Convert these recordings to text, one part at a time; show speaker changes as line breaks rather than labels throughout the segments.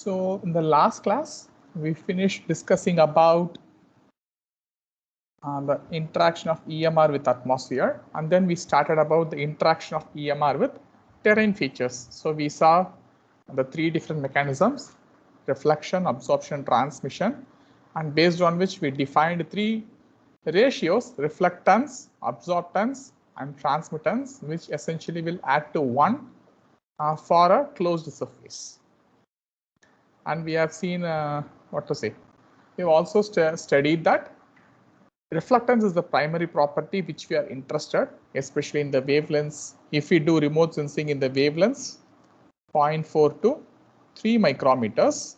So in the last class, we finished discussing about the interaction of EMR with atmosphere, and then we started about the interaction of EMR with terrain features. So we saw the three different mechanisms: reflection, absorption, transmission, and based on which we defined three ratios: reflectance, absorptance, and transmittance, which essentially will add to 1 for a closed surface. And we have seen what to say. We've also studied that reflectance is the primary property which we are interested, especially in the wavelengths. If we do remote sensing in the wavelengths 0.4 to 3 micrometers,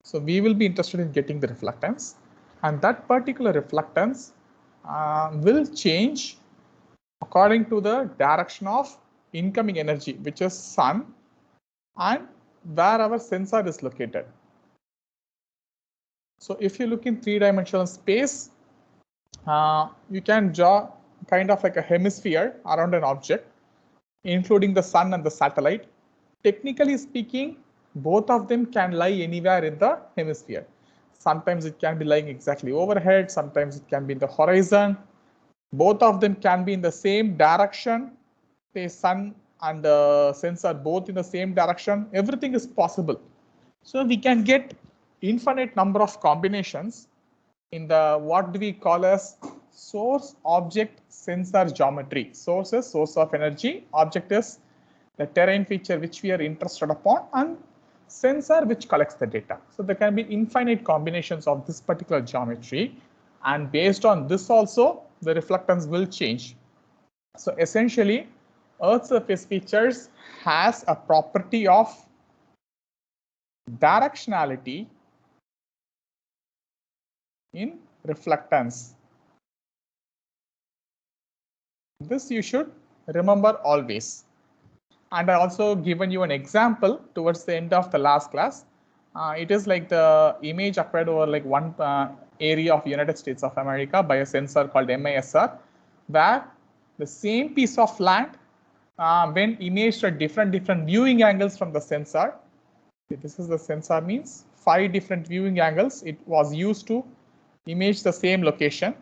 so we will be interested in getting the reflectance, and that particular reflectance will change according to the direction of incoming energy, which is sun, and where our sensor is located. So if you look in three-dimensional space, you can draw kind of like a hemisphere around an object, including the sun and the satellite. Technically speaking, both of them can lie anywhere in the hemisphere. Sometimes it can be lying exactly overhead, sometimes it can be in the horizon. Both of them can be in the same direction. The sun and the sensor both in the same direction. Everything is possible. So we can get infinite number of combinations in the what do we call as source object sensor geometry. Source is source of energy, object is the terrain feature which we are interested upon, and sensor which collects the data. So there can be infinite combinations of this particular geometry, and based on this also the reflectance will change. So essentially, Earth surface features has a property of directionality in reflectance. This you should remember always. And I also given you an example towards the end of the last class. It is like the image acquired over like one area of United States of America by a sensor called MISR, where the same piece of land when imaged at different viewing angles from the sensor. This is the sensor means 5 different viewing angles. It was used to image the same location,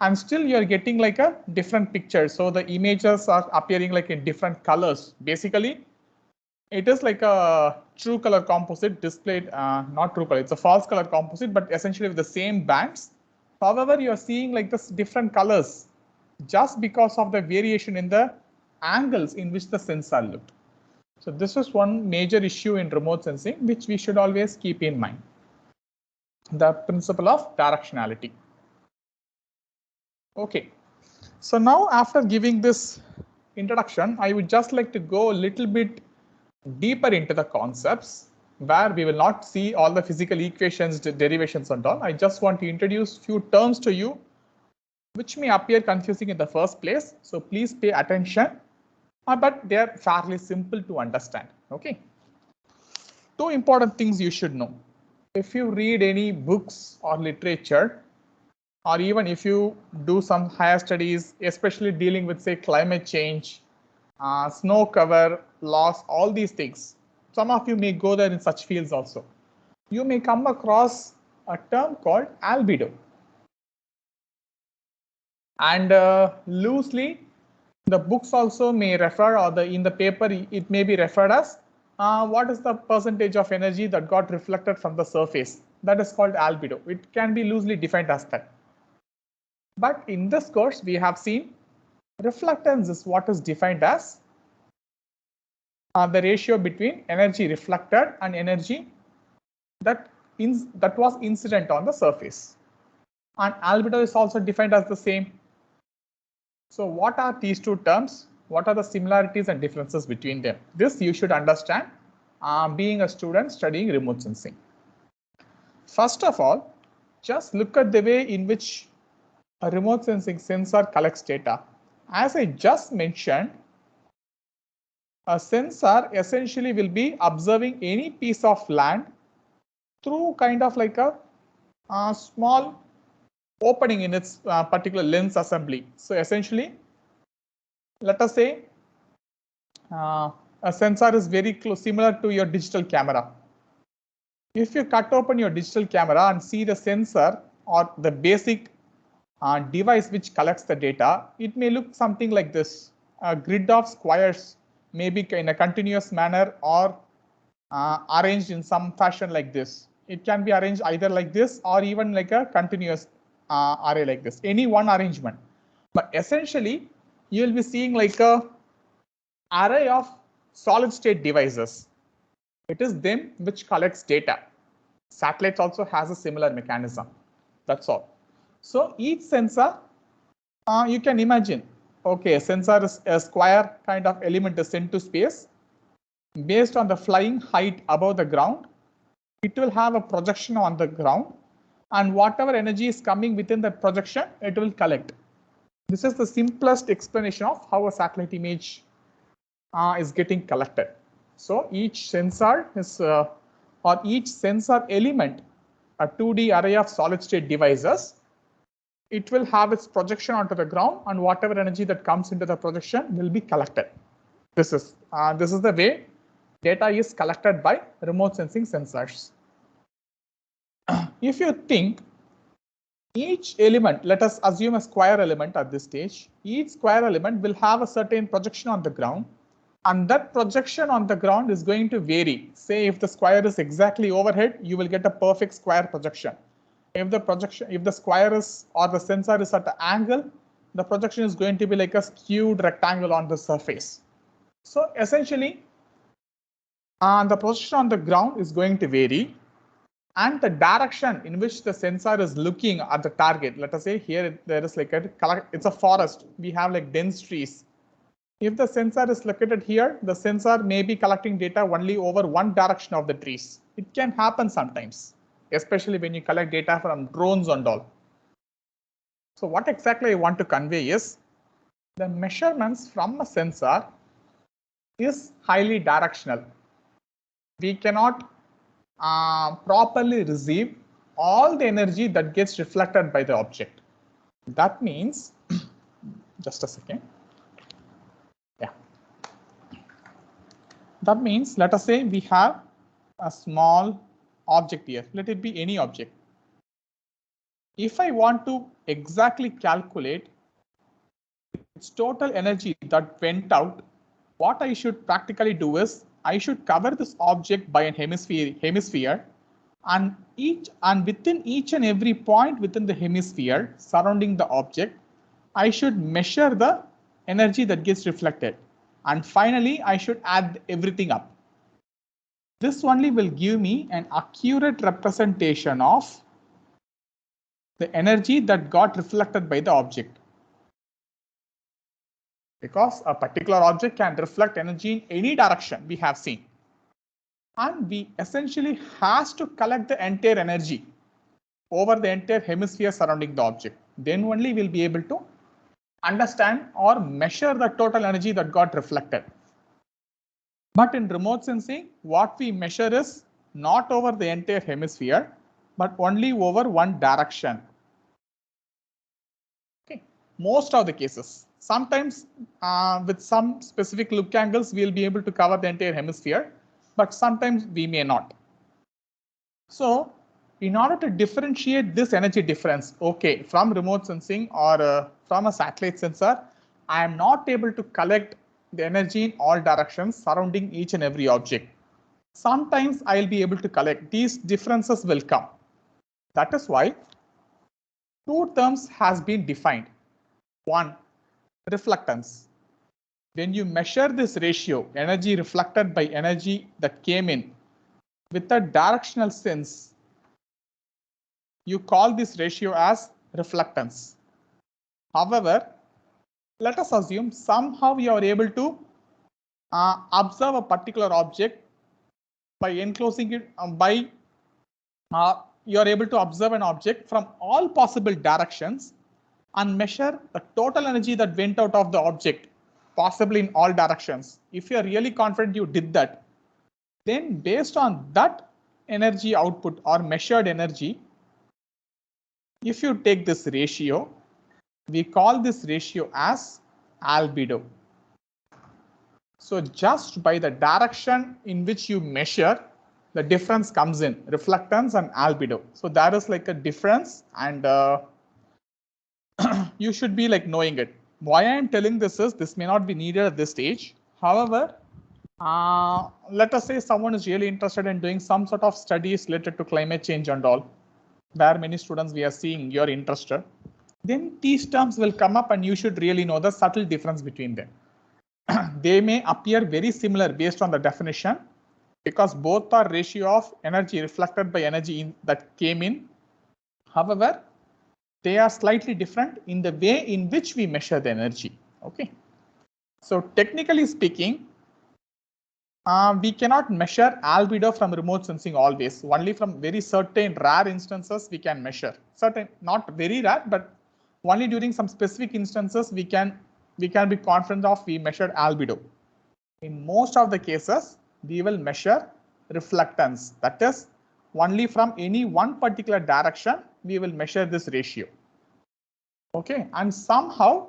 and still you are getting like a different picture. So the images are appearing like in different colors. Basically, it is like a true color composite displayed, not true color, it's a false color composite, but essentially with the same bands. However, you are seeing like this different colors just because of the variation in the angles in which the sensor looked. So this is one major issue in remote sensing, which we should always keep in mind. The principle of directionality. Okay, so now after giving this introduction, I would just like to go a little bit deeper into the concepts, where we will not see all the physical equations, derivations and all. I just want to introduce few terms to you which may appear confusing in the first place. So please pay attention, but they are fairly simple to understand. Okay. Two important things you should know. If you read any books or literature, or even if you do some higher studies, especially dealing with say climate change, snow cover, loss, all these things, some of you may go there in such fields also. You may come across a term called albedo. And loosely, the books also may refer, or in the paper it may be referred as what is the percentage of energy that got reflected from the surface. That is called albedo. It can be loosely defined as that. But in this course, we have seen reflectance is what is defined as the ratio between energy reflected and energy that was incident on the surface. And albedo is also defined as the same. So what are these two terms? What are the similarities and differences between them? This you should understand being a student studying remote sensing. First of all, just look at the way in which a remote sensing sensor collects data. As I just mentioned, a sensor essentially will be observing any piece of land through kind of like a small opening in its particular lens assembly. So essentially, let us say a sensor is very close, similar to your digital camera. If you cut open your digital camera and see the sensor or the basic device which collects the data, it may look something like this. A grid of squares, maybe in a continuous manner or arranged in some fashion like this. It can be arranged either like this or even like a continuous array like this, any one arrangement. But essentially, you will be seeing like a array of solid state devices. It is them which collects data. Satellites also has a similar mechanism. That's all. So each sensor, you can imagine, okay, a sensor is a square kind of element is sent to space. Based on the flying height above the ground, it will have a projection on the ground, and whatever energy is coming within that projection, it will collect. This is the simplest explanation of how a satellite image is getting collected. So each sensor is, or each sensor element, a 2D array of solid state devices, it will have its projection onto the ground, and whatever energy that comes into the projection will be collected. This is the way data is collected by remote sensing sensors. If you think each element, let us assume a square element at this stage, each square element will have a certain projection on the ground, and that projection on the ground is going to vary. Say if the square is exactly overhead, you will get a perfect square projection. If the square is or the sensor is at an angle, the projection is going to be like a skewed rectangle on the surface. So essentially, the projection on the ground is going to vary, and the direction in which the sensor is looking at the target. Let us say here there is like it's a forest. We have like dense trees. If the sensor is located here, the sensor may be collecting data only over one direction of the trees. It can happen sometimes, especially when you collect data from drones and all. So what exactly I want to convey is the measurements from a sensor is highly directional. We cannot properly receive all the energy that gets reflected by the object. That means, just a second. Yeah. That means, let us say we have a small object here. Let it be any object. If I want to exactly calculate its total energy that went out, what I should practically do is I should cover this object by an hemisphere, and within each and every point within the hemisphere surrounding the object, I should measure the energy that gets reflected, and finally I should add everything up. This only will give me an accurate representation of the energy that got reflected by the object. Because a particular object can reflect energy in any direction we have seen. And we essentially has to collect the entire energy over the entire hemisphere surrounding the object. Then only we'll be able to understand or measure the total energy that got reflected. But in remote sensing, what we measure is not over the entire hemisphere, but only over one direction. Okay, most of the cases. Sometimes with some specific look angles, we'll be able to cover the entire hemisphere, but sometimes we may not. So in order to differentiate this energy difference, okay, from remote sensing or from a satellite sensor, I am not able to collect the energy in all directions surrounding each and every object. Sometimes I'll be able to collect. These differences will come. That is why two terms has been defined. One, reflectance. When you measure this ratio, energy reflected by energy that came in with a directional sense, you call this ratio as reflectance. However, let us assume somehow you are able to observe a particular object by enclosing it you are able to observe an object from all possible directions and measure the total energy that went out of the object, possibly in all directions. If you are really confident you did that, then based on that energy output or measured energy, if you take this ratio, we call this ratio as albedo. So just by the direction in which you measure, the difference comes in reflectance and albedo. So there is like a difference, and you should be like knowing it. Why I am telling this is this may not be needed at this stage. However, let us say someone is really interested in doing some sort of studies related to climate change and all, where many students we are seeing you're interested, then these terms will come up and you should really know the subtle difference between them. They may appear very similar based on the definition because both are ratio of energy reflected by energy that came in. However, they are slightly different in the way in which we measure the energy. Okay. So technically speaking, we cannot measure albedo from remote sensing always. Only from very certain rare instances we can measure. Certain, not very rare, but only during some specific instances we can be confident of we measured albedo. In most of the cases, we will measure reflectance. That is, only from any one particular direction we will measure this ratio. Okay, and somehow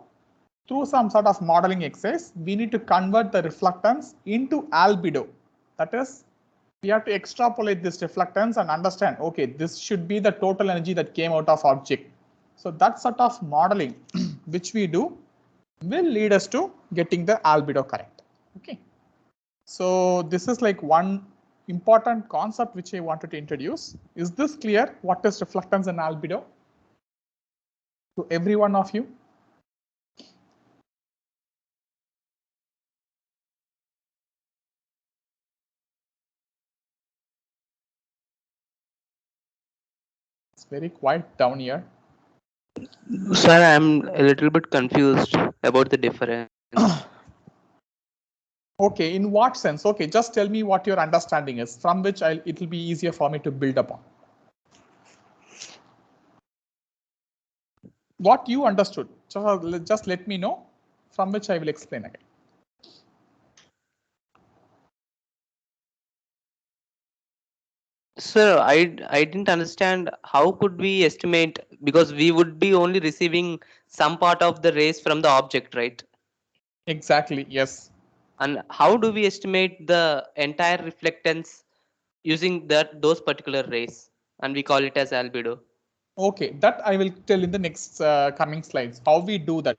through some sort of modeling exercise, we need to convert the reflectance into albedo. That is, we have to extrapolate this reflectance and understand, okay, this should be the total energy that came out of object. So that sort of modeling which we do will lead us to getting the albedo correct. Okay. So this is like one important concept which I wanted to introduce. Is this clear? What is reflectance and albedo to every one of you? It's very quiet down here.
Sir, I'm a little bit confused about the difference.
Okay, in what sense? Okay, just tell me what your understanding is, from which it will be easier for me to build upon. What you understood, just let me know, from which I will explain again.
Sir, I didn't understand how could we estimate, because we would be only receiving some part of the rays from the object, right?
Exactly, yes.
And how do we estimate the entire reflectance using those particular rays, and we call it as albedo?
Okay, that I will tell in the next coming slides, how we do that.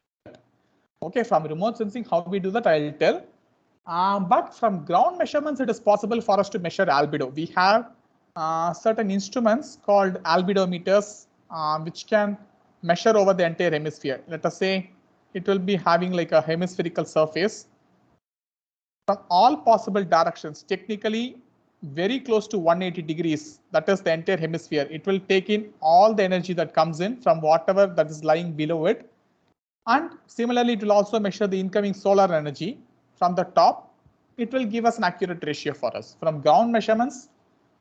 Okay, from remote sensing, how we do that, I will tell. But from ground measurements, it is possible for us to measure albedo. We have certain instruments called albedometers, which can measure over the entire hemisphere. Let us say it will be having like a hemispherical surface from all possible directions, technically very close to 180 degrees. That is the entire hemisphere. It will take in all the energy that comes in from whatever that is lying below it. And similarly, it will also measure the incoming solar energy from the top. It will give us an accurate ratio for us. From ground measurements,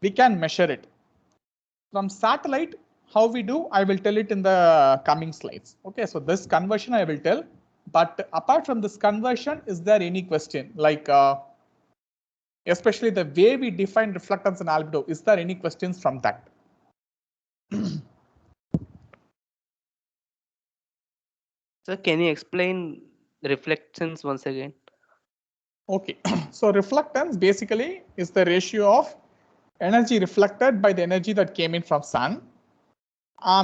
we can measure it. From satellite, how we do, I will tell it in the coming slides. Okay, so this conversion I will tell. But apart from this conversion, is there any question? Like, especially the way we define reflectance and albedo, is there any questions from that?
Sir, can you explain the reflectance once again?
Okay, so reflectance basically is the ratio of energy reflected by the energy that came in from sun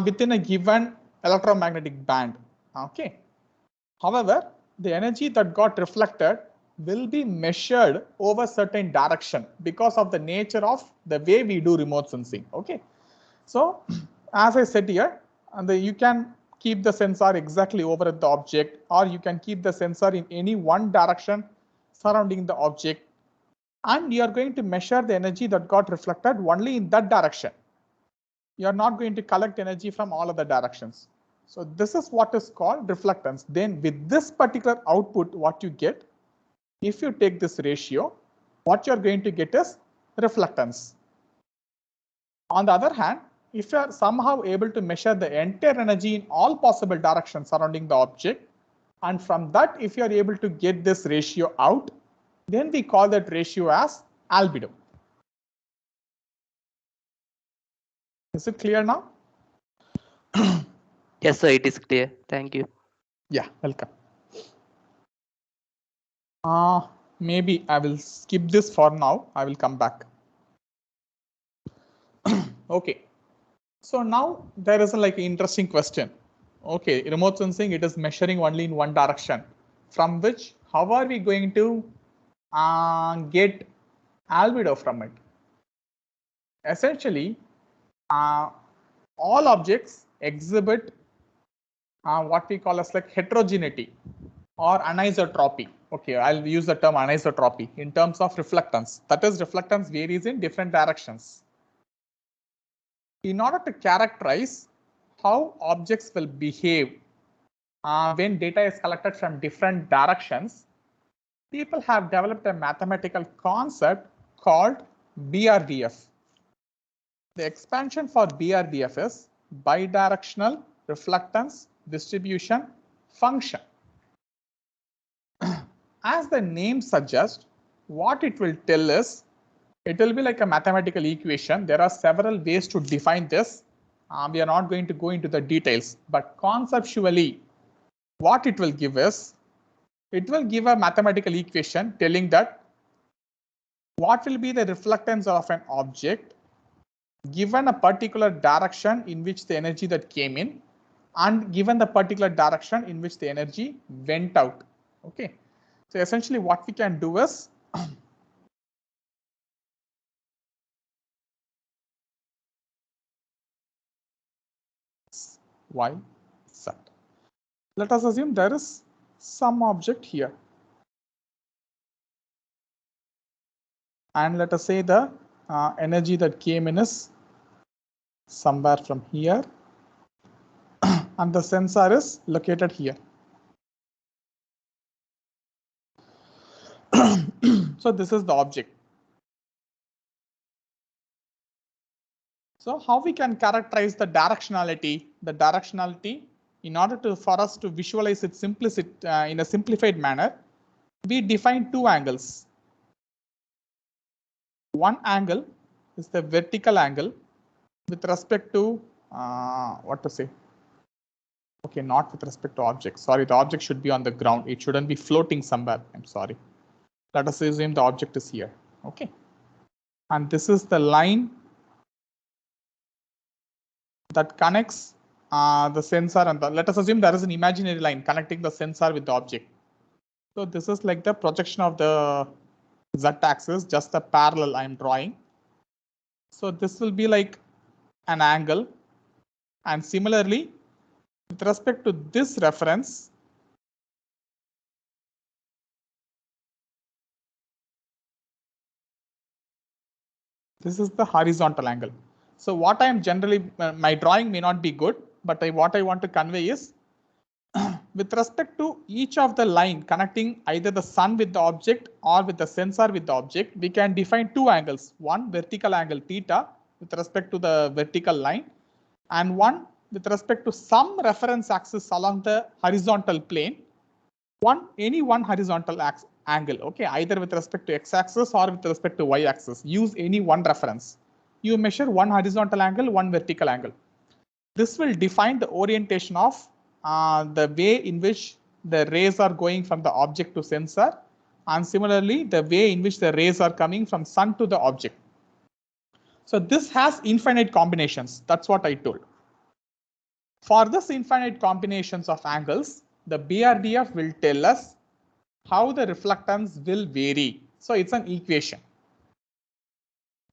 within a given electromagnetic band. Okay. However, the energy that got reflected will be measured over certain direction because of the nature of the way we do remote sensing. Okay. So as I said here, you can keep the sensor exactly over at the object, or you can keep the sensor in any one direction surrounding the object, and you are going to measure the energy that got reflected only in that direction. You are not going to collect energy from all other directions. So this is what is called reflectance. Then with this particular output, what you get, if you take this ratio, what you're going to get is reflectance. On the other hand, if you are somehow able to measure the entire energy in all possible directions surrounding the object, and from that, if you are able to get this ratio out, then we call that ratio as albedo. Is it clear now?
Yes, sir, it is clear. Thank you.
Yeah, welcome. Maybe I will skip this for now. I will come back. Okay. So now there is a like interesting question. Okay, remote sensing, it is measuring only in one direction, from which how are we going to get albedo from it? Essentially, all objects exhibit what we call as like heterogeneity or anisotropy. Okay, I'll use the term anisotropy in terms of reflectance. That is, reflectance varies in different directions. In order to characterize how objects will behave when data is collected from different directions, people have developed a mathematical concept called BRDF. The expansion for BRDF is bidirectional reflectance distribution function. As the name suggests, what it will tell is, it will be like a mathematical equation. There are several ways to define this. We are not going to go into the details, but conceptually, what it will give is, it will give a mathematical equation telling that what will be the reflectance of an object given a particular direction in which the energy that came in and given the particular direction in which the energy went out. Okay. So essentially what we can do is y z. Let us assume there is some object here. And let us say the energy that came in is somewhere from here and the sensor is located here. So this is the object. So how we can characterize the directionality? The directionality, in order to for us to visualize it in a simplified manner, we define two angles. One angle is the vertical angle with respect to what to say? Okay, not with respect to object. Sorry, the object should be on the ground. It shouldn't be floating somewhere. I'm sorry. Let us assume the object is here. Okay. And this is the line that connects the sensor and let us assume there is an imaginary line connecting the sensor with the object. So this is like the projection of the z-axis, just a parallel I'm drawing. So this will be like an angle. And similarly, with respect to this reference, this is the horizontal angle. So what I am generally, my drawing may not be good, but what I want to convey is with respect to each of the line connecting either the sun with the object or with the sensor with the object, we can define two angles. One vertical angle theta with respect to the vertical line and one with respect to some reference axis along the horizontal plane. Any one horizontal angle, okay, either with respect to x-axis or with respect to y-axis. Use any one reference. You measure one horizontal angle, one vertical angle. This will define the orientation of the way in which the rays are going from the object to sensor, and similarly the way in which the rays are coming from sun to the object. So this has infinite combinations. That's what I told. For this infinite combinations of angles, the BRDF will tell us how the reflectance will vary. So it's an equation.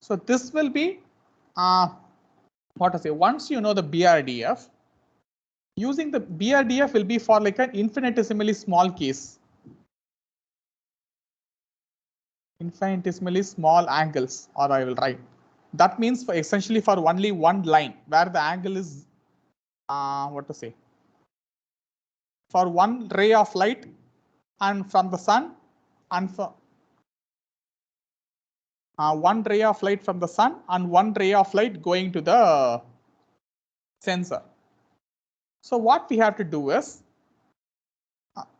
So this will be what to say, once you know the BRDF, using the BRDF will be for like an infinitesimally small case. Infinitesimally small angles, or I will write. That means for essentially for only one line where the angle is what to say, for one ray of light and from the sun and for one ray of light from the sun and one ray of light going to the sensor. So what we have to do is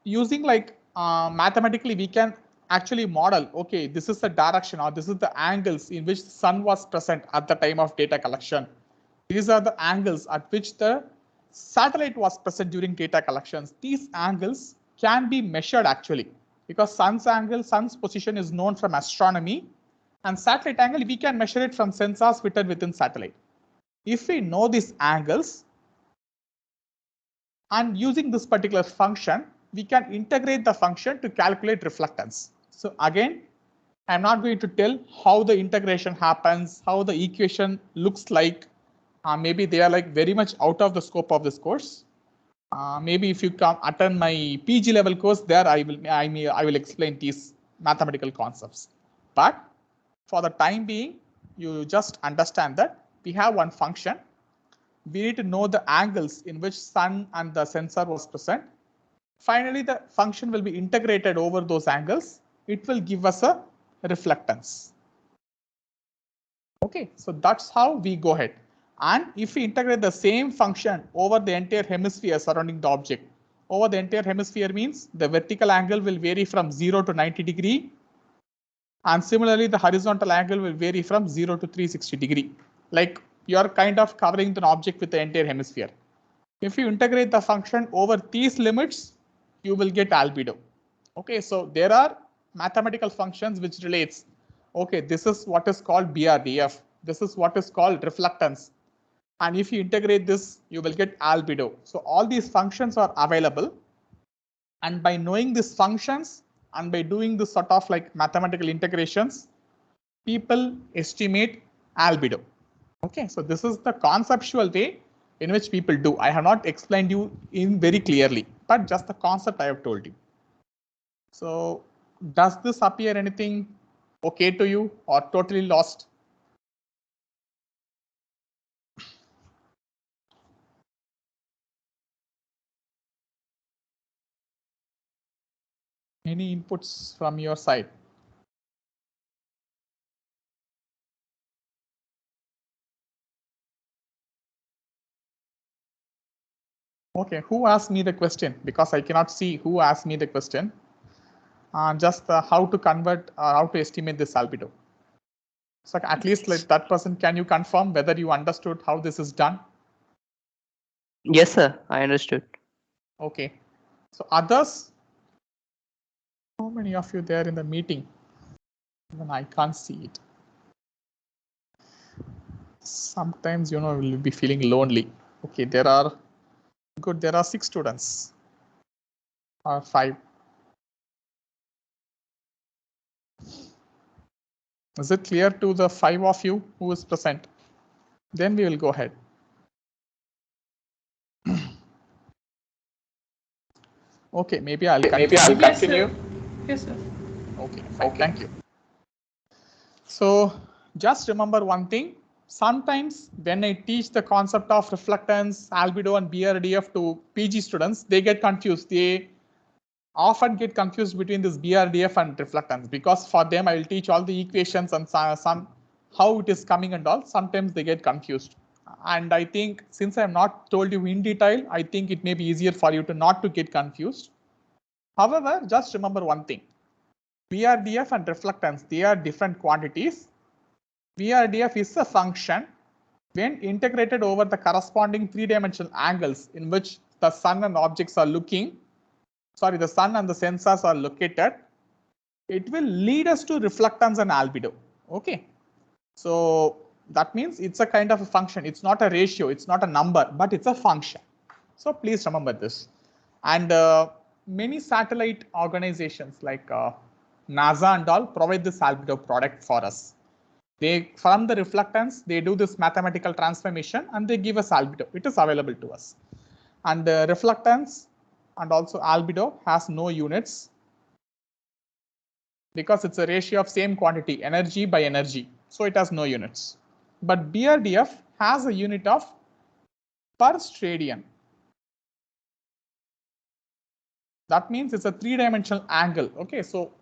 using like mathematically we can actually model, okay, this is the direction or this is the angles in which the sun was present at the time of data collection. These are the angles at which the satellite was present during data collections. These angles can be measured actually because sun's position is known from astronomy, and satellite angle we can measure it from sensors fitted within satellite. if we know these angles and using this particular function, we can integrate the function to calculate reflectance. So again, I'm not going to tell how the integration happens, how the equation looks like. Maybe they are like very much out of the scope of this course. Maybe if you come attend my PG level course, there I will explain these mathematical concepts. But for the time being, you just understand that we have one function. We need to know the angles in which sun and the sensor was present. Finally, the function will be integrated over those angles. It will give us a reflectance. Okay, so that's how we go ahead. And if we integrate the same function over the entire hemisphere surrounding the object, over the entire hemisphere means the vertical angle will vary from 0 to 90 degree. And similarly, the horizontal angle will vary from 0 to 360 degree. Like you are kind of covering the object with the entire hemisphere. If you integrate the function over these limits, you will get albedo. Okay, so there are mathematical functions which relates. Okay, this is what is called BRDF. This is what is called reflectance. And if you integrate this, you will get albedo. So all these functions are available. And by knowing these functions and by doing this sort of like mathematical integrations, people estimate albedo. Okay, so this is the conceptual way in which people do. I have not explained you in very clearly, but just the concept I have told you. So does this appear anything okay to you or totally lost? Any inputs from your side? Okay, who asked me the question? Because I cannot see who asked me the question. Just how to convert, how to estimate this albedo. So at least like that person, can you confirm whether you understood how this is done?
Yes, sir. I understood.
Okay. So others, how many of you there in the meeting? Even I can't see it. Sometimes, you know, you'll be feeling lonely. Okay, there are 6 students or 5. Is it clear to the 5 of you who is present? Then we will go ahead. Okay, maybe I'll continue.
Yes, sir.
Okay, fine. Thank you. So just remember one thing. Sometimes when I teach the concept of reflectance, albedo and BRDF to PG students, they get confused. They often get confused between this BRDF and reflectance because for them I will teach all the equations and some how it is coming and all. Sometimes they get confused. And I think since I have not told you in detail, I think it may be easier for you to not to get confused. However, just remember one thing. BRDF and reflectance, they are different quantities. BRDF is a function when integrated over the corresponding 3-dimensional angles in which the sun and objects are the sun and the sensors are located, it will lead us to reflectance and albedo. Okay. So that means it's a kind of a function. It's not a ratio. It's not a number, but it's a function. So please remember this. And many satellite organizations like NASA and all provide this albedo product for us. They, from the reflectance, they do this mathematical transformation and they give us albedo. It is available to us. And reflectance and also albedo has no units because it's a ratio of same quantity, energy by energy. So it has no units. But BRDF has a unit of per steradian. That means it's a 3-dimensional angle. Okay, so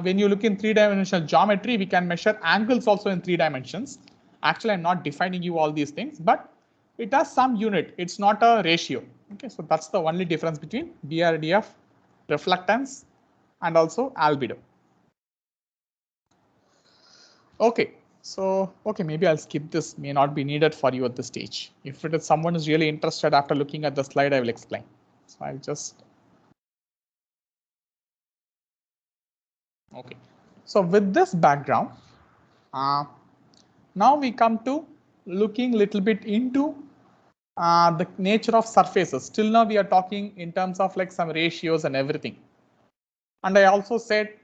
when you look in 3-dimensional geometry, we can measure angles also in 3 dimensions. Actually, I'm not defining you all these things, but it has some unit. It's not a ratio. Okay, so that's the only difference between BRDF, reflectance, and also albedo. Okay, so maybe I'll skip this. May not be needed for you at this stage. If it is someone is really interested after looking at the slide, I will explain. So I'll just. Okay, so with this background, now we come to looking little bit into the nature of surfaces. Till now we are talking in terms of like some ratios and everything. And I also said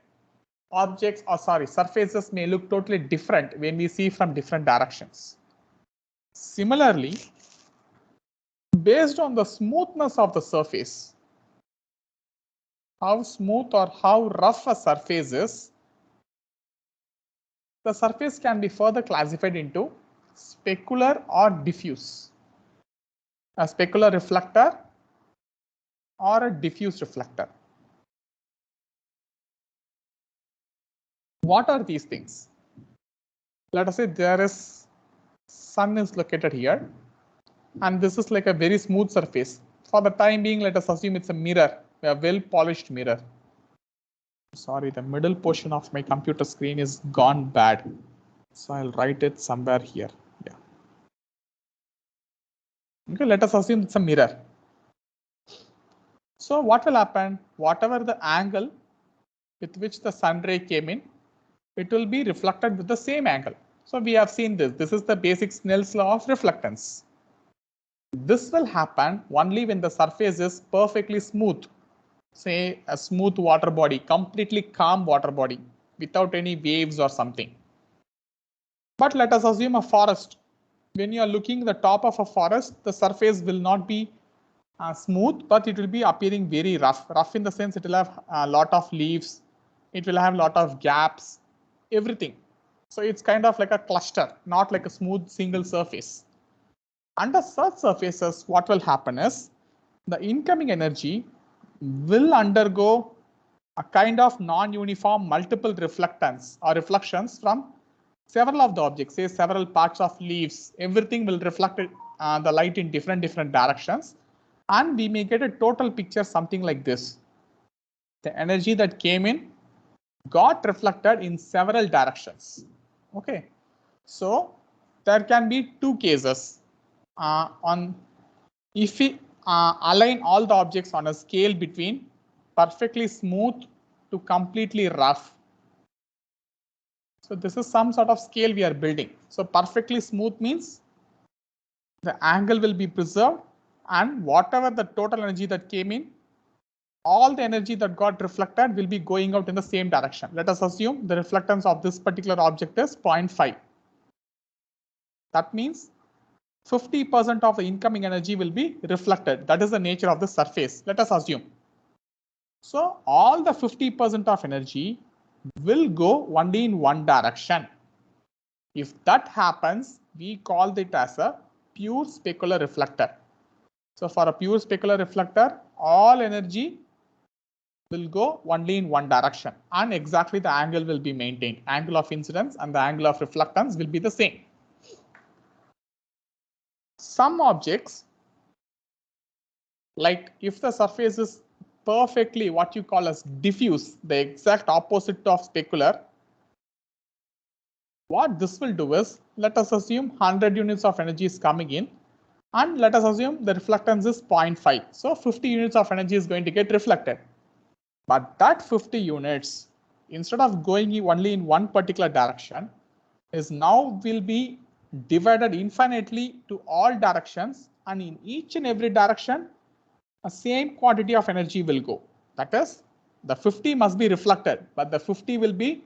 surfaces may look totally different when we see from different directions. Similarly, based on the smoothness of the surface, how smooth or how rough a surface is, the surface can be further classified into specular or diffuse. A specular reflector or a diffuse reflector. What are these things? Let us say there is sun is located here, and this is like a very smooth surface. For the time being, let us assume it's a mirror, a well polished mirror. Sorry, the middle portion of my computer screen is gone bad. So I'll write it somewhere here. Yeah. Okay, let us assume it's a mirror. So what will happen? Whatever the angle with which the sun ray came in, it will be reflected with the same angle. So we have seen this. This is the basic Snell's law of reflectance. This will happen only when the surface is perfectly smooth. Say a smooth water body, completely calm water body without any waves or something. But let us assume a forest. When you are looking at the top of a forest, the surface will not be smooth, but it will be appearing very rough. Rough in the sense it will have a lot of leaves, it will have a lot of gaps, everything. So it's kind of like a cluster, not like a smooth single surface. Under such surfaces, what will happen is the incoming energy will undergo a kind of non-uniform multiple reflectance or reflections from several of the objects, say several parts of leaves, everything will reflect the light in different directions. And we may get a total picture something like this. The energy that came in got reflected in several directions. Okay, so there can be two cases. If we align all the objects on a scale between perfectly smooth to completely rough. So this is some sort of scale we are building. So perfectly smooth means the angle will be preserved, and whatever the total energy that came in, all the energy that got reflected will be going out in the same direction. Let us assume the reflectance of this particular object is 0.5. That means 50% of the incoming energy will be reflected. That is the nature of the surface. Let us assume. So all the 50% of energy will go only in one direction. If that happens, we call it as a pure specular reflector. So for a pure specular reflector, all energy will go only in one direction, and exactly the angle will be maintained. Angle of incidence and the angle of reflectance will be the same. Some objects, like if the surface is perfectly what you call as diffuse, the exact opposite of specular, what this will do is, let us assume 100 units of energy is coming in, and let us assume the reflectance is 0.5. So 50 units of energy is going to get reflected. But that 50 units, instead of going only in one particular direction, is now will be divided infinitely to all directions, and in each and every direction, a same quantity of energy will go. That is, the 50 must be reflected, but the 50 will be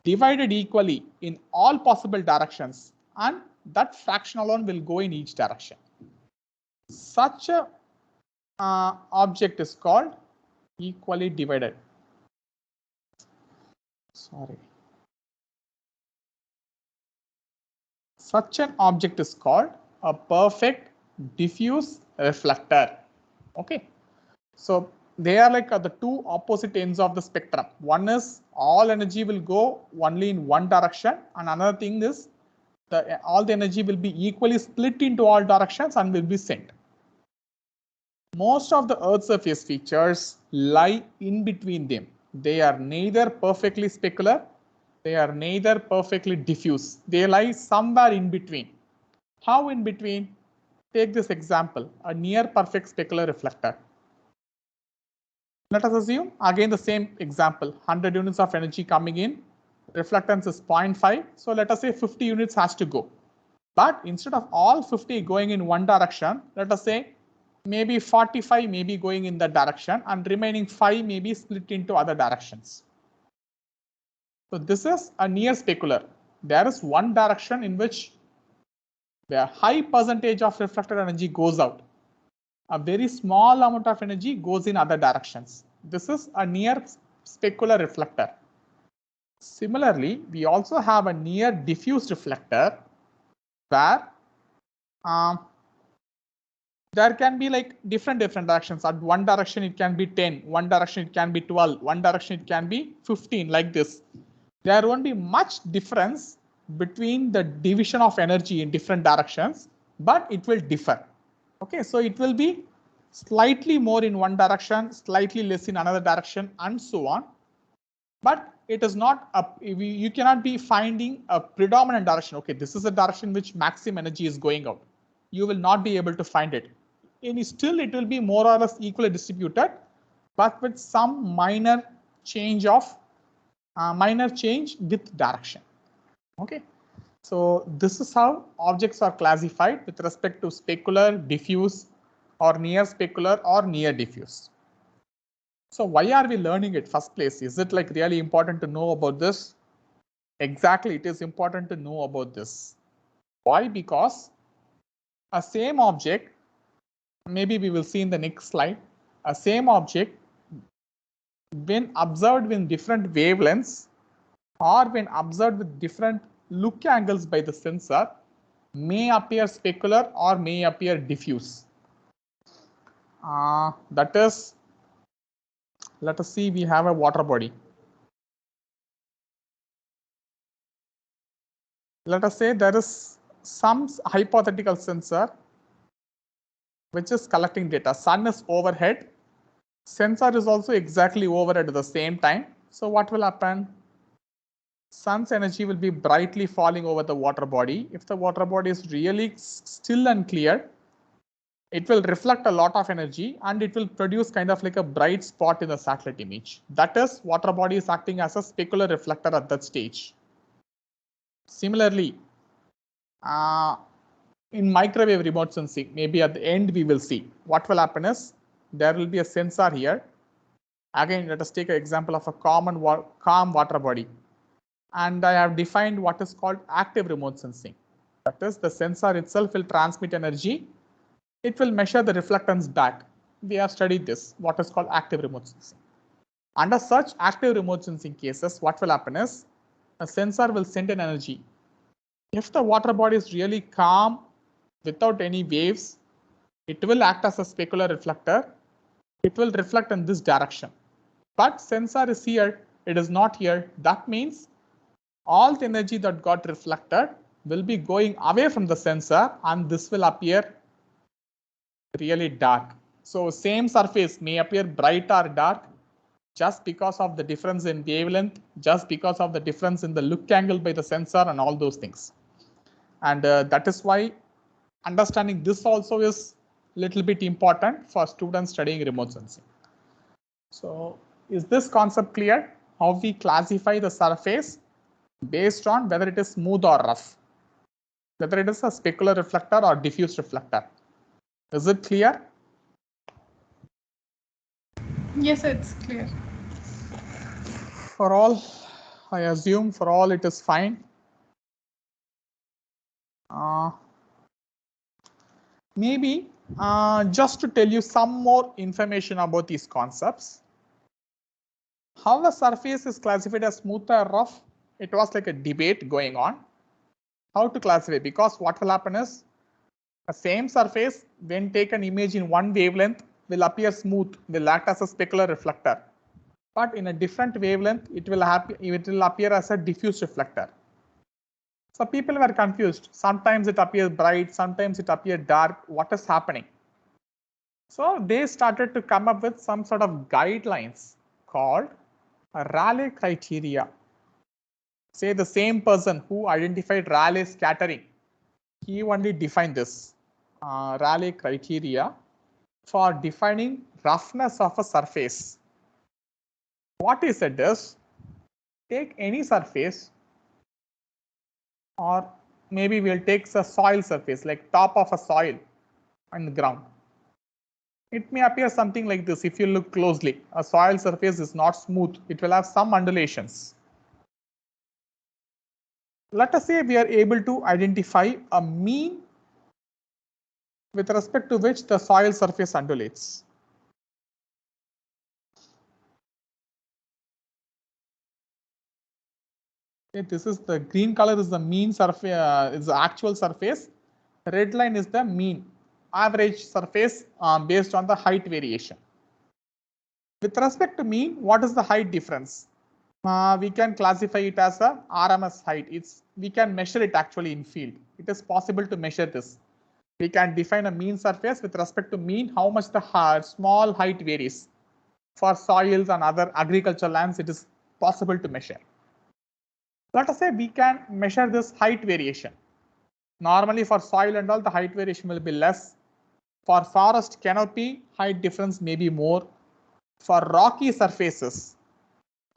divided equally in all possible directions, and that fraction alone will go in each direction. Such a object is called equally divided. Such an object is called a perfect diffuse reflector. Okay, so they are like the two opposite ends of the spectrum. One is all energy will go only in one direction, and another thing is all the energy will be equally split into all directions and will be sent. Most of the Earth's surface features lie in between them. They are neither perfectly specular, they are neither perfectly diffuse. They lie somewhere in between. How in between? Take this example, a near perfect specular reflector. Let us assume again the same example, 100 units of energy coming in, reflectance is 0.5. So let us say 50 units has to go. But instead of all 50 going in one direction, let us say maybe 45 may be going in that direction and remaining 5 may be split into other directions. So this is a near specular. There is one direction in which the high percentage of reflected energy goes out. A very small amount of energy goes in other directions. This is a near specular reflector. Similarly, we also have a near diffuse reflector where there can be like different directions. At one direction it can be 10, one direction it can be 12, one direction it can be 15, like this. There won't be much difference between the division of energy in different directions, but it will differ. Okay, so it will be slightly more in one direction, slightly less in another direction, and so on. But it is not you cannot be finding a predominant direction. Okay, this is the direction which maximum energy is going out. You will not be able to find it. And still it will be more or less equally distributed, but with some minor change with direction. Okay, so this is how objects are classified with respect to specular, diffuse, or near specular or near diffuse. So why are we learning it first place? Is it like really important to know about this? Exactly, it is important to know about this. Why? Because a same object, maybe we will see in the next slide, a same object when observed with different wavelengths or when observed with different look angles by the sensor may appear specular or may appear diffuse. That is, let us see, we have a water body. Let us say there is some hypothetical sensor which is collecting data. Sun is overhead. Sensor is also exactly overhead at the same time. So what will happen? Sun's energy will be brightly falling over the water body. If the water body is really still and clear, it will reflect a lot of energy and it will produce kind of like a bright spot in the satellite image. That is, water body is acting as a specular reflector at that stage. Similarly, in microwave remote sensing, maybe at the end we will see what will happen is there will be a sensor here. Again, let us take an example of a calm water body. And I have defined what is called active remote sensing. That is, the sensor itself will transmit energy. It will measure the reflectance back. We have studied this, what is called active remote sensing. Under such active remote sensing cases, what will happen is a sensor will send an energy. If the water body is really calm without any waves, it will act as a specular reflector. It will reflect in this direction. But sensor is here, it is not here. That means all the energy that got reflected will be going away from the sensor and this will appear really dark. So same surface may appear bright or dark just because of the difference in wavelength, just because of the difference in the look angle by the sensor and all those things. And that is why understanding this also is little bit important for students studying remote sensing. So is this concept clear? How we classify the surface based on whether it is smooth or rough, whether it is a specular reflector or diffuse reflector. Is it clear?
Yes, it's clear.
For all, I assume for all it is fine. Maybe just to tell you some more information about these concepts. How the surface is classified as smooth or rough, it was like a debate going on. How to classify? Because what will happen is the same surface when taken image in one wavelength will appear smooth, will act as a specular reflector. But in a different wavelength, it will appear as a diffuse reflector. So people were confused. Sometimes it appears bright, sometimes it appears dark. What is happening? So they started to come up with some sort of guidelines called Rayleigh criteria. Say the same person who identified Rayleigh scattering, he only defined this Rayleigh criteria for defining roughness of a surface. What he said is, take any surface or maybe we'll take the soil surface, like top of a soil on the ground. It may appear something like this. If you look closely, a soil surface is not smooth. It will have some undulations. Let us say we are able to identify a mean with respect to which the soil surface undulates. Okay, this is the green color is the mean surface, is the actual surface. The red line is the mean average surface based on the height variation. With respect to mean, what is the height difference? We can classify it as a RMS height. We can measure it actually in field. It is possible to measure this. We can define a mean surface with respect to mean how much the small height varies. For soils and other agricultural lands, it is possible to measure. Let us say we can measure this height variation. Normally for soil and all, the height variation will be less. For forest canopy, height difference may be more. For rocky surfaces,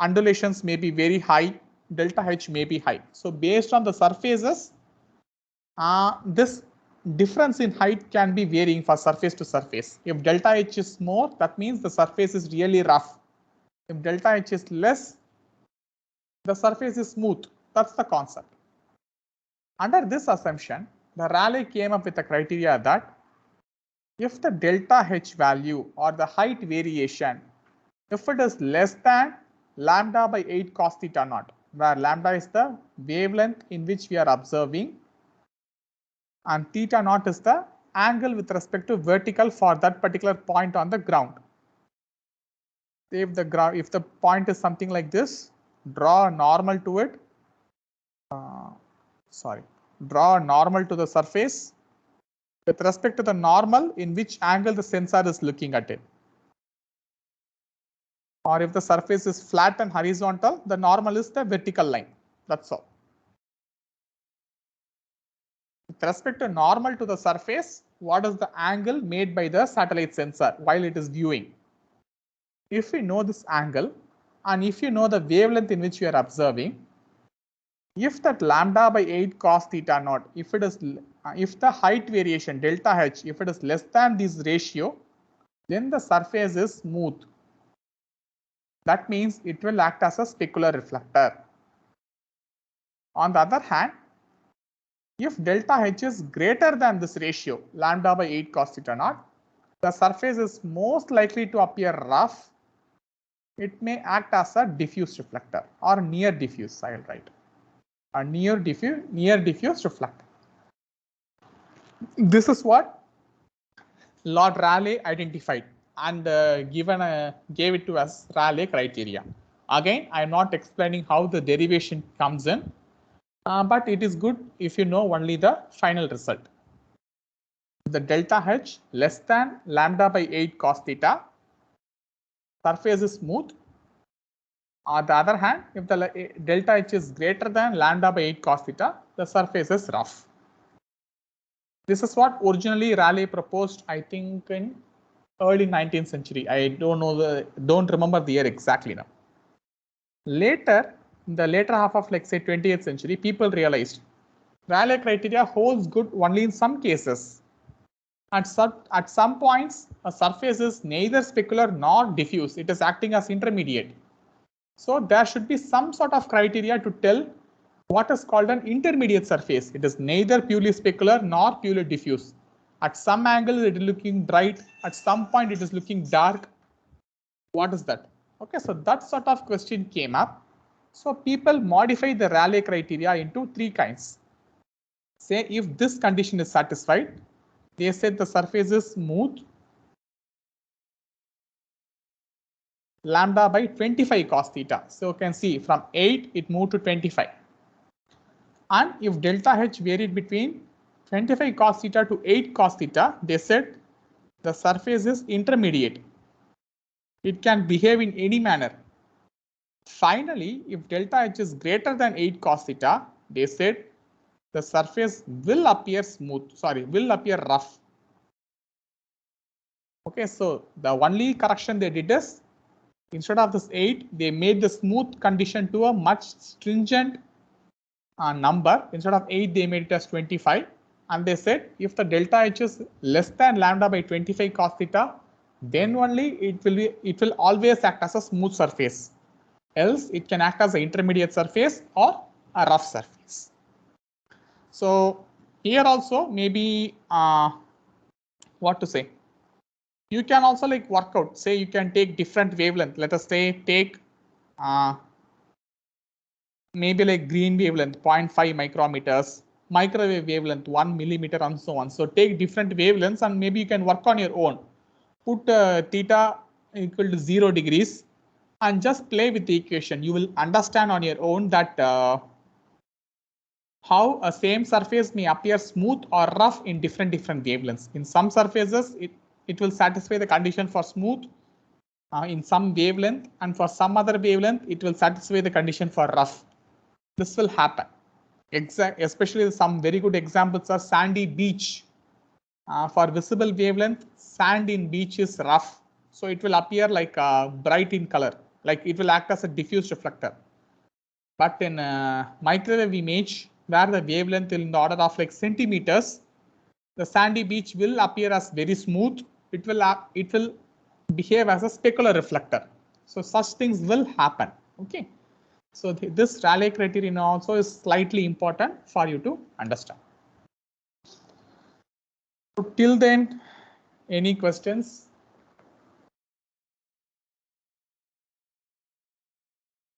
undulations may be very high, delta H may be high. So based on the surfaces, this difference in height can be varying for surface to surface. If delta H is more, that means the surface is really rough. If delta H is less, the surface is smooth. That's the concept. Under this assumption, the Rayleigh came up with a criteria that if the delta H value or the height variation, if it is less than lambda by 8 cos theta naught, where lambda is the wavelength in which we are observing and theta naught is the angle with respect to vertical for that particular point on the ground. If the point is something like this, draw a normal to it. Draw a normal to the surface with respect to the normal in which angle the sensor is looking at it. Or if the surface is flat and horizontal, the normal is the vertical line. That's all. With respect to normal to the surface, what is the angle made by the satellite sensor while it is viewing? If we know this angle and if you know the wavelength in which you are observing, if that lambda by 8 cos theta naught, if the height variation delta H, if it is less than this ratio, then the surface is smooth. That means it will act as a specular reflector. On the other hand, if delta H is greater than this ratio, lambda by 8 cos theta naught, the surface is most likely to appear rough. It may act as a diffuse reflector or near diffuse, I will write. A near diffuse reflector. This is what Lord Rayleigh identified and gave it to us Rayleigh criteria. Again, I am not explaining how the derivation comes in, but it is good if you know only the final result. The delta H less than lambda by 8 cos theta, surface is smooth. On the other hand, if the delta H is greater than lambda by 8 cos theta, the surface is rough. This is what originally Rayleigh proposed, I think in early 19th century. I don't remember the year exactly now. Later, in the later half of say 20th century, people realized Rayleigh criteria holds good only in some cases. At some points, a surface is neither specular nor diffuse. It is acting as intermediate. So there should be some sort of criteria to tell what is called an intermediate surface. It is neither purely specular nor purely diffuse. At some angle it is looking bright, at some point it is looking dark. What is that? Okay, so that sort of question came up. So people modify the Rayleigh criteria into 3 kinds. Say if this condition is satisfied, they said the surface is smooth, lambda by 25 cos theta. So you can see from 8 it moved to 25. And if delta H varied between 25 cos theta to 8 cos theta, they said the surface is intermediate. It can behave in any manner. Finally, if delta H is greater than 8 cos theta, they said the surface will appear rough. Okay, so the only correction they did is instead of this 8, they made the smooth condition to a much stringent number. Instead of 8, they made it as 25. And they said if the delta H is less than lambda by 25 cos theta, then only it will always act as a smooth surface. Else it can act as an intermediate surface or a rough surface. So here also maybe what to say? You can also like work out. Say you can take different wavelength. Let us say take maybe like green wavelength 0.5 micrometers, microwave wavelength 1 millimeter, and so on. So take different wavelengths and maybe you can work on your own. Put theta equal to 0 degrees and just play with the equation. You will understand on your own that how a same surface may appear smooth or rough in different wavelengths. In some surfaces, it will satisfy the condition for smooth in some wavelength, and for some other wavelength, it will satisfy the condition for rough. This will happen. Especially some very good examples are sandy beach. For visible wavelength, sand in beach is rough. So it will appear like bright in color, like it will act as a diffuse reflector. But in microwave image, where the wavelength is in the order of like centimeters, the sandy beach will appear as very smooth. It will behave as a specular reflector. So such things will happen. Okay. So this Rayleigh criterion also is slightly important for you to understand. So till then, any questions?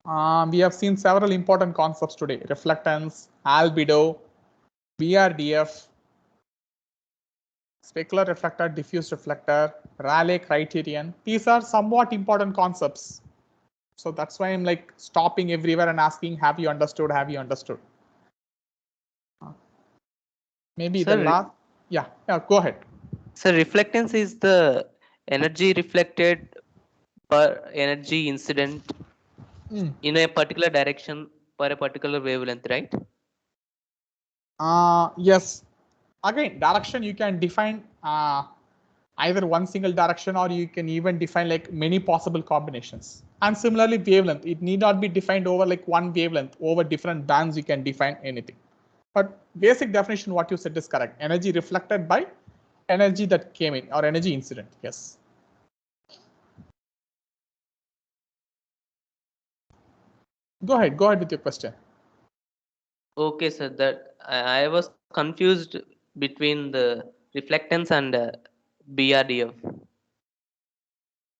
We have seen several important concepts today: reflectance, albedo, BRDF, specular reflector, diffuse reflector, Rayleigh criterion. These are somewhat important concepts. So that's why I'm like stopping everywhere and asking, have you understood? Have you understood? Maybe
Sir,
the last. Yeah, go ahead.
So reflectance is the energy reflected per energy incident in a particular direction per a particular wavelength, right?
Yes. Again, direction you can define either one single direction, or you can even define like many possible combinations. And similarly, wavelength, it need not be defined over like one wavelength. Over different bands, you can define anything. But basic definition, what you said is correct. Energy reflected by energy that came in, or energy incident. Yes. Go ahead with your question.
Okay, sir. That I was confused between the reflectance and BRDF.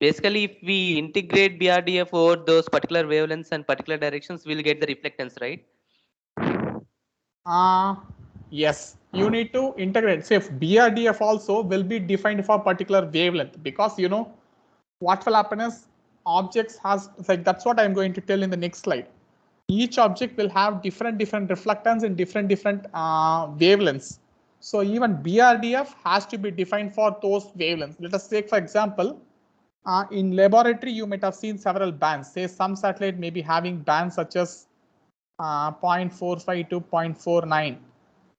Basically, if we integrate BRDF over those particular wavelengths and particular directions, we'll get the reflectance, right?
Yes, you need to integrate. Say if BRDF also will be defined for particular wavelength, because you know what will happen is objects has like, that's what I'm going to tell in the next slide. Each object will have different reflectance in different wavelengths. So even BRDF has to be defined for those wavelengths. Let us take for example, in laboratory you might have seen several bands. Say some satellite may be having bands such as 0.45 to 0.49.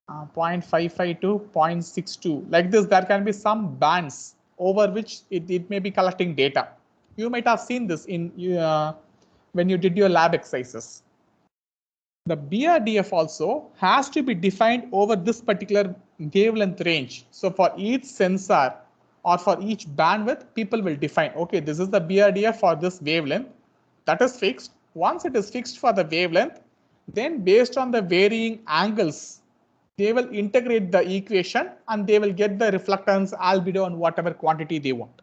0.55 to 0.62. Like this, there can be some bands over which it may be collecting data. You might have seen this in when you did your lab exercises. The BRDF also has to be defined over this particular wavelength range. So for each sensor or for each bandwidth, people will define, okay, this is the BRDF for this wavelength. That is fixed. Once it is fixed for the wavelength, then based on the varying angles, they will integrate the equation and they will get the reflectance, albedo, and whatever quantity they want.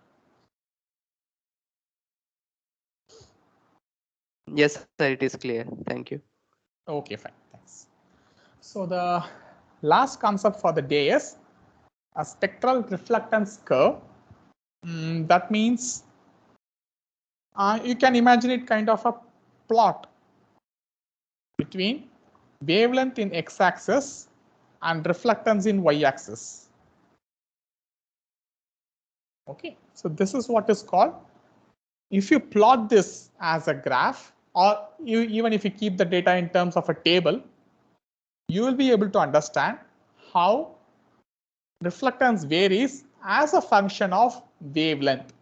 Yes, sir. It is clear. Thank you.
Okay, fine. Thanks. So the last concept for the day is a spectral reflectance curve. That means you can imagine it kind of a plot between wavelength in x-axis and reflectance in y-axis. Okay, so this is what is called, if you plot this as a graph, or even if you keep the data in terms of a table, you will be able to understand how reflectance varies as a function of wavelength.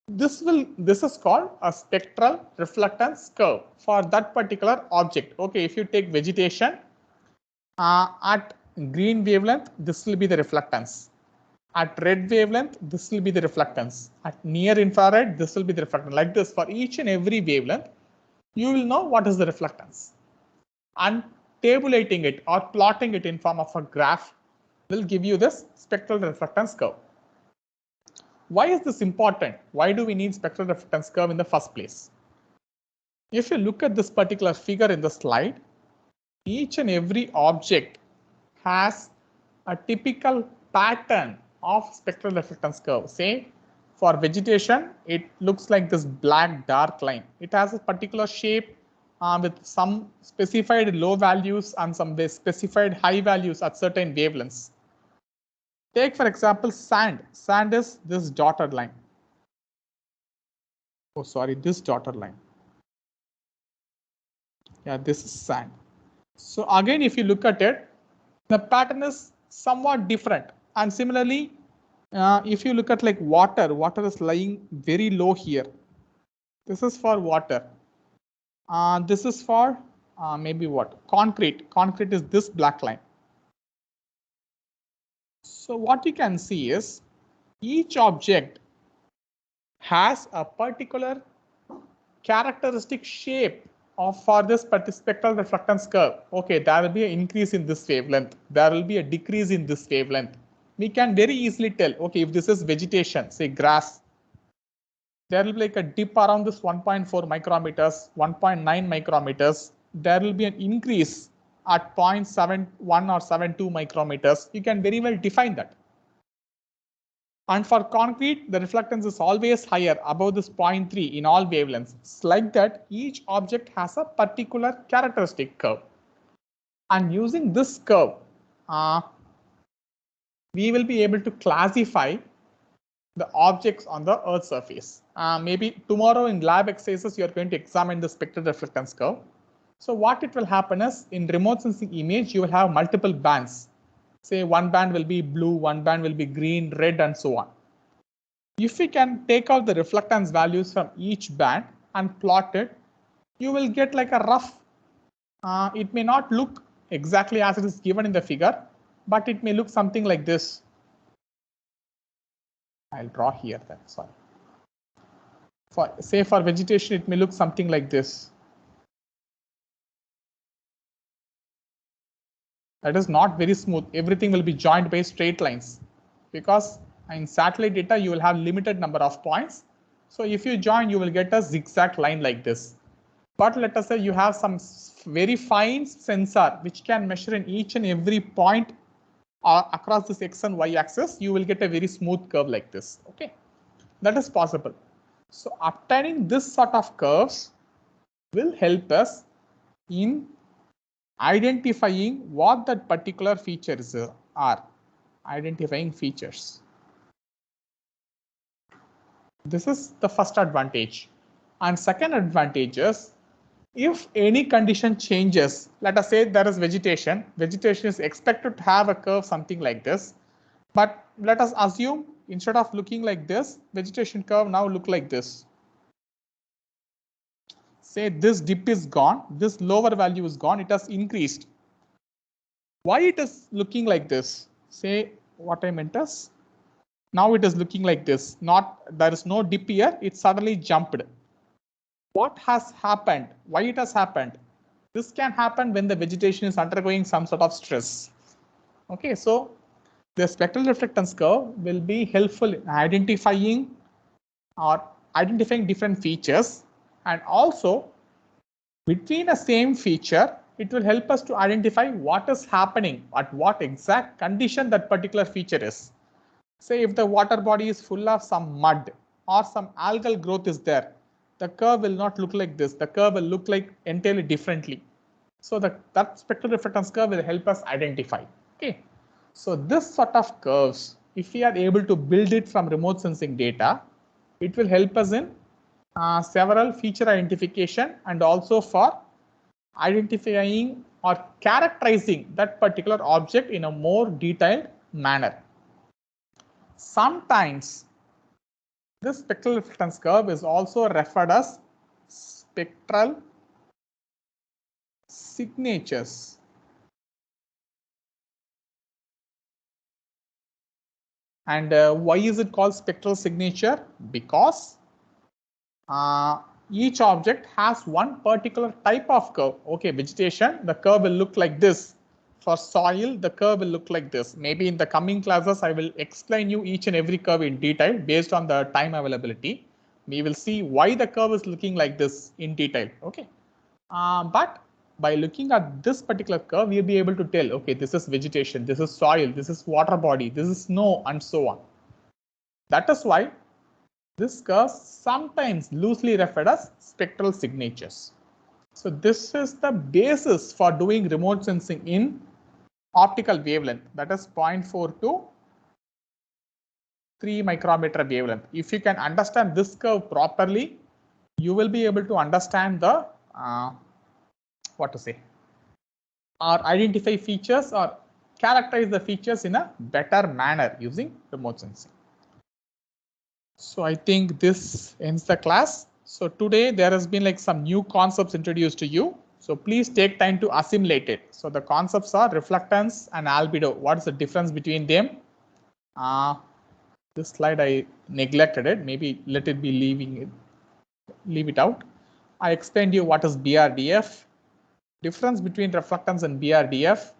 This is called a spectral reflectance curve for that particular object. Okay, if you take vegetation at green wavelength, this will be the reflectance. At red wavelength, this will be the reflectance. At near infrared, this will be the reflectance. Like this, for each and every wavelength, you will know what is the reflectance. And tabulating it or plotting it in form of a graph will give you this spectral reflectance curve. Why is this important? Why do we need spectral reflectance curve in the first place? If you look at this particular figure in the slide, each and every object has a typical pattern of spectral reflectance curve. Say for vegetation, it looks like this black dark line. It has a particular shape with some specified low values and some specified high values at certain wavelengths. Take for example sand. Sand is this dotted line. Oh, sorry, this dotted line. Yeah, this is sand. So again, if you look at it, the pattern is somewhat different. And similarly, if you look at like water, water is lying very low here. This is for water. This is for maybe what? Concrete. Concrete is this black line. So what you can see is each object has a particular characteristic shape of for this spectral reflectance curve. Okay, there will be an increase in this wavelength. There will be a decrease in this wavelength. We can very easily tell, okay, if this is vegetation, say grass, there will be like a dip around this 1.4 micrometers, 1.9 micrometers. There will be an increase at 0.71 or 0.72 micrometers. You can very well define that. And for concrete, the reflectance is always higher above this 0.3 in all wavelengths. It's like that each object has a particular characteristic curve. And using this curve, we will be able to classify the objects on the Earth's surface. Maybe tomorrow in lab exercises, you are going to examine the spectral reflectance curve. So what it will happen is in remote sensing image, you will have multiple bands. Say one band will be blue, one band will be green, red, and so on. If we can take out the reflectance values from each band and plot it, you will get like a rough, it may not look exactly as it is given in the figure, but it may look something like this. I'll draw here then, sorry. Say for vegetation, it may look something like this. That is not very smooth. Everything will be joined by straight lines because in satellite data, you will have limited number of points. So if you join, you will get a zigzag line like this. But let us say you have some very fine sensor which can measure in each and every point across this X and Y axis, you will get a very smooth curve like this. Okay, that is possible. So obtaining this sort of curves will help us in identifying what that particular features are, identifying features. This is the first advantage. And second advantage is if any condition changes, let us say there is vegetation, vegetation is expected to have a curve something like this. But let us assume instead of looking like this, vegetation curve now look like this. Say this dip is gone, this lower value is gone, it has increased. Why it is looking like this? Say what I meant is, now it is looking like this. There is no dip here, it suddenly jumped. What has happened? Why it has happened? This can happen when the vegetation is undergoing some sort of stress. Okay, so the spectral reflectance curve will be helpful in identifying different features, and also between the same feature, it will help us to identify what is happening, at what exact condition that particular feature is. Say if the water body is full of some mud or some algal growth is there, the curve will not look like this. The curve will look like entirely differently. So that spectral reflectance curve will help us identify. Okay. So this sort of curves, if we are able to build it from remote sensing data, it will help us in several feature identification and also for identifying or characterizing that particular object in a more detailed manner. Sometimes This spectral reflectance curve is also referred as spectral signatures. And why is it called spectral signature? Because each object has one particular type of curve. Okay, vegetation, the curve will look like this. For soil, the curve will look like this. Maybe in the coming classes, I will explain you each and every curve in detail based on the time availability. We will see why the curve is looking like this in detail. Okay, but by looking at this particular curve, we'll be able to tell, okay, this is vegetation, this is soil, this is water body, this is snow, and so on. That is why this curve sometimes loosely referred as spectral signatures. So this is the basis for doing remote sensing in optical wavelength, that is 0.4 to 3 micrometer wavelength. If you can understand this curve properly, you will be able to understand the what to say, or identify features or characterize the features in a better manner using remote sensing. So I think this ends the class. So today there has been like some new concepts introduced to you. So please take time to assimilate it. So the concepts are reflectance and albedo. What is the difference between them? This slide I neglected it. Maybe let it be leave it out. I explained you what is BRDF, difference between reflectance and BRDF,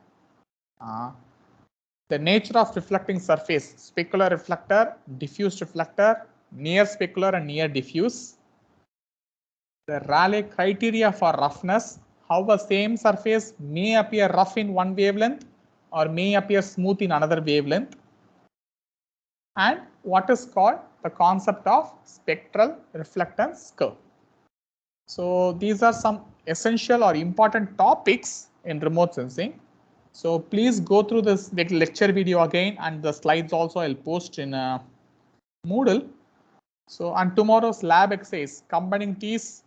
the nature of reflecting surface, specular reflector, diffuse reflector, near specular and near diffuse, the Rayleigh criteria for roughness, how the same surface may appear rough in one wavelength or may appear smooth in another wavelength, and what is called the concept of spectral reflectance curve. So these are some essential or important topics in remote sensing. So please go through this lecture video again, and the slides also I'll post in Moodle. So on tomorrow's lab exercise, combining these,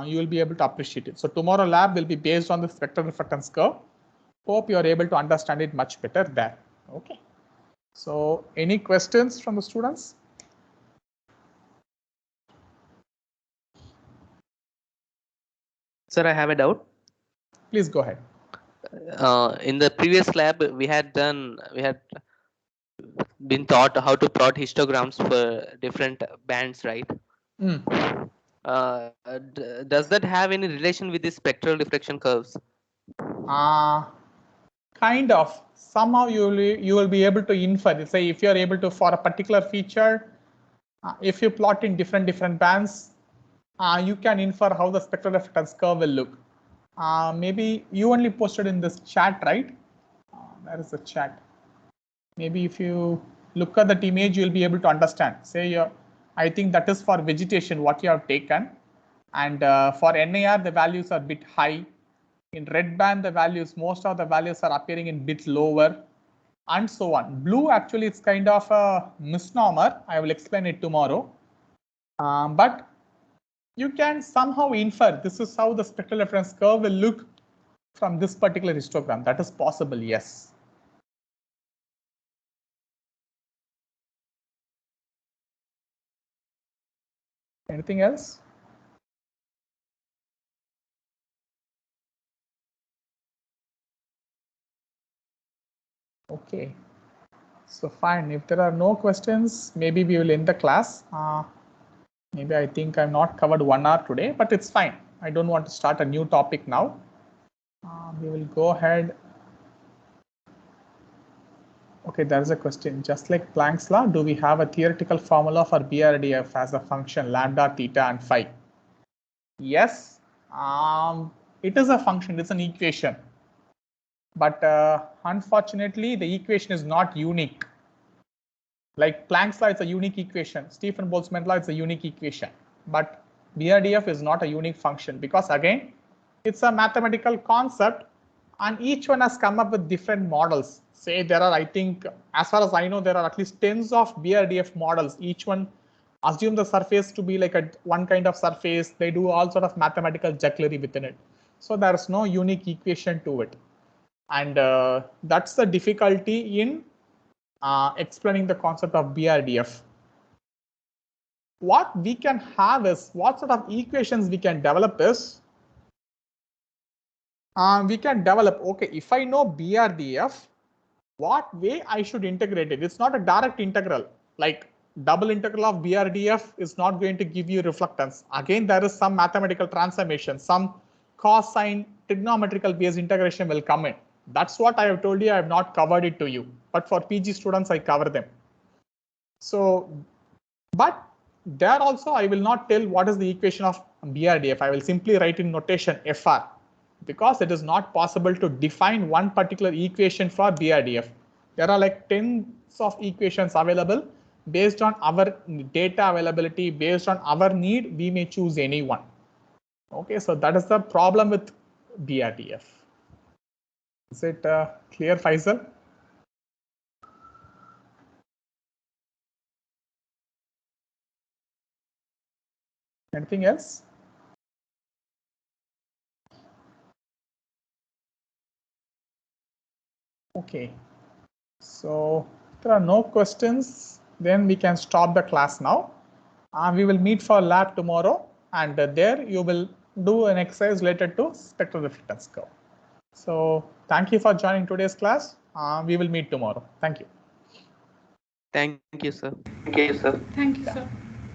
you will be able to appreciate it. So tomorrow lab will be based on the spectral reflectance curve. Hope you are able to understand it much better there. Okay. So any questions from the students?
Sir, I have a doubt.
Please go ahead.
In the previous lab, we had been taught how to plot histograms for different bands, right? Does that have any relation with the spectral reflection curves?
Kind of. Somehow you will be able to infer. Say if you are able to, for a particular feature, if you plot in different bands, you can infer how the spectral reflectance curve will look. Maybe you only posted in this chat, right? There is a chat. Maybe if you look at that image, you'll be able to understand. Say, I think that is for vegetation, what you have taken. And for NIR, the values are a bit high. In red band, the values, most of the values are appearing in bit lower, and so on. Blue, actually, it's kind of a misnomer. I will explain it tomorrow. But you can somehow infer this is how the spectral reference curve will look from this particular histogram. That is possible, yes. Anything else? Okay. So fine. If there are no questions, maybe we will end the class. Maybe I think I've not covered 1 hour today, but it's fine. I don't want to start a new topic now. We will go ahead. Okay, there is a question. Just like Planck's law, do we have a theoretical formula for BRDF as a function lambda, theta, and phi? Yes, it is a function. It's an equation. But unfortunately, the equation is not unique. Like Planck's law, it's a unique equation. Stefan Boltzmann law, it's a unique equation. But BRDF is not a unique function because again, it's a mathematical concept and each one has come up with different models. Say there are, I think, as far as I know, there are at least tens of BRDF models. Each one assume the surface to be like one kind of surface. They do all sort of mathematical jugglery within it. So there's no unique equation to it. And that's the difficulty in explaining the concept of BRDF. what we can have is, what sort of equations we can develop is, we can develop, okay, if I know BRDF, what way I should integrate it? It's not a direct integral, like double integral of BRDF is not going to give you reflectance. Again, there is some mathematical transformation, some cosine trigonometrical based integration will come in. That's what I have told you. I have not covered it to you, but for PG students, I cover them. So, but there also, I will not tell what is the equation of BRDF. I will simply write in notation FR, because it is not possible to define one particular equation for BRDF. There are like tens of equations available. Based on our data availability, based on our need, we may choose any one. Okay, so that is the problem with BRDF. Is it clear, Faisal? Anything else? Okay, so if there are no questions, then we can stop the class now. We will meet for lab tomorrow, and there you will do an exercise related to spectral reflectance curve. So thank you for joining today's class. We will meet tomorrow. Thank you.
Thank you, sir.
Thank you, sir.